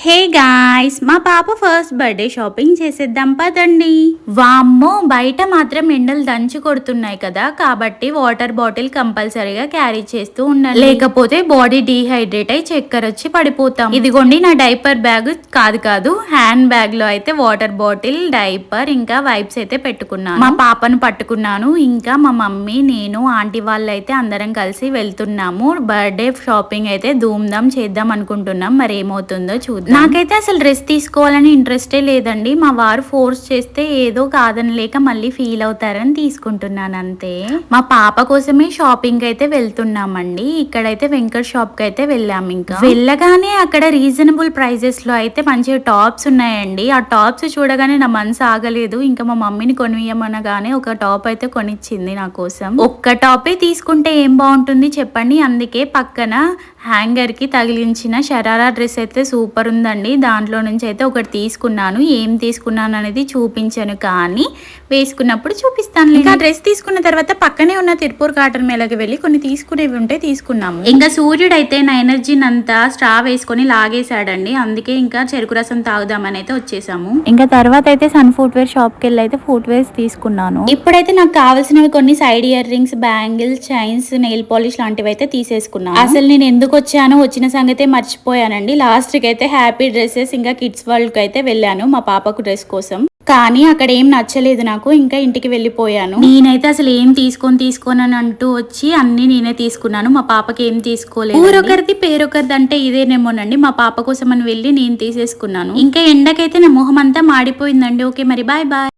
Hey guys, మా పాప first birthday shopping చేసేద్దాం పదండి. వామ్మో, బయట మాత్రం ఎండలు దంచి కొడుతున్నాయి కదా, కాబట్టి వాటర్ బాటిల్ కంపల్సరీగా క్యారీ చేస్తూ ఉండాలి, లేకపోతే బాడీ డీహైడ్రేట్ అయి చక్కెర వచ్చి పడిపోతాం. ఇదిగోండి నా డైపర్ బ్యాగ్, కాదు హ్యాండ్ బ్యాగ్ లో అయితే వాటర్ బాటిల్, డైపర్ ఇంకా వైప్స్ అయితే పెట్టుకున్నాను. మా పాపను పట్టుకున్నాను, ఇంకా మా మమ్మీ, నేను, ఆంటీ వాళ్ళు అయితే అందరం కలిసి వెళ్తున్నాము. బర్త్డే షాపింగ్ అయితే ధూమ్ ధామ్ చేద్దాం అనుకుంటున్నాం, మరి ఏమవుతుందో చూద్దాం. నాకైతే అసలు డ్రెస్ తీసుకోవాలని ఇంట్రెస్టే లేదండి. మా వారు ఫోర్స్ చేస్తే ఏదో కాదని లేక మళ్ళీ ఫీల్ అవుతారని తీసుకుంటున్నాను అంతే. మా పాప కోసమే షాపింగ్ అయితే వెళ్తున్నామండి. ఇక్కడైతే వెంకట్ షాప్ కి అయితే వెళ్ళాము. ఇంకా వెళ్ళగానే అక్కడ రీజనబుల్ ప్రైజెస్ లో అయితే మంచిగా టాప్స్ ఉన్నాయండి. ఆ టాప్స్ చూడగానే నా మనసు ఆగలేదు. ఇంకా మా మమ్మీని కొనియమనగానే ఒక టాప్ అయితే కొనిచ్చింది నా కోసం. ఒక్క టాపే తీసుకుంటే ఏం బాగుంటుంది చెప్పండి. అందుకే పక్కన హ్యాంగర్ కి తగిలించిన షరారా డ్రెస్ అయితే సూపర్ ఉందండి. దాంట్లో నుంచి అయితే ఒకటి తీసుకున్నాను. ఏం తీసుకున్నాను అనేది చూపించాను, కానీ వేసుకున్నప్పుడు చూపిస్తాను. ఇంకా డ్రెస్ తీసుకున్న తర్వాత పక్కనే ఉన్న తిరుపూర్ కాటన్ మేళకి వెళ్ళి కొన్ని తీసుకునేవి ఉంటే తీసుకున్నాము. ఇంకా సూర్యుడు అయితే నా ఎనర్జీని అంతా స్ట్రా వేసుకొని లాగేశాడండి. అందుకే ఇంకా చెరుకు రసం తాగుదామని అయితే వచ్చేసాము. ఇంకా తర్వాత అయితే సన్ ఫుట్ వేర్ షాప్ కి వెళ్ళి అయితే ఫుట్ వేర్స్ తీసుకున్నాను. ఇప్పుడైతే నాకు కావాల్సినవి కొన్ని side ear rings, bangles, chains, nail polish లాంటివి అయితే తీసేసుకున్నాను. అసలు నేను ఎందుకు వచ్చాను, వచ్చిన సంగతే మర్చిపోయానండి. లాస్ట్ కి అయితే హ్యాపీ డ్రెస్సెస్ ఇంకా కిడ్స్ వరల్డ్ కి అయితే వెళ్ళాను మా పాపకు డ్రెస్ కోసం. కానీ అక్కడ ఏం నచ్చలేదు నాకు. ఇంకా ఇంటికి వెళ్ళిపోయాను. నేనైతే అసలు ఏం తీసుకోని అంటూ వచ్చి అన్ని నేనే తీసుకున్నాను. మా పాపకి ఏం తీసుకోలేదు. ఊరొకరిది పేరొకరిది అంటే ఇదేనేమోనండి. మా పాప కోసం అని వెళ్ళి నేను తీసేసుకున్నాను. ఇంకా ఎండకైతే నా మొహం అంతా మాడిపోయిందండి. ఓకే మరి బాయ్ బాయ్.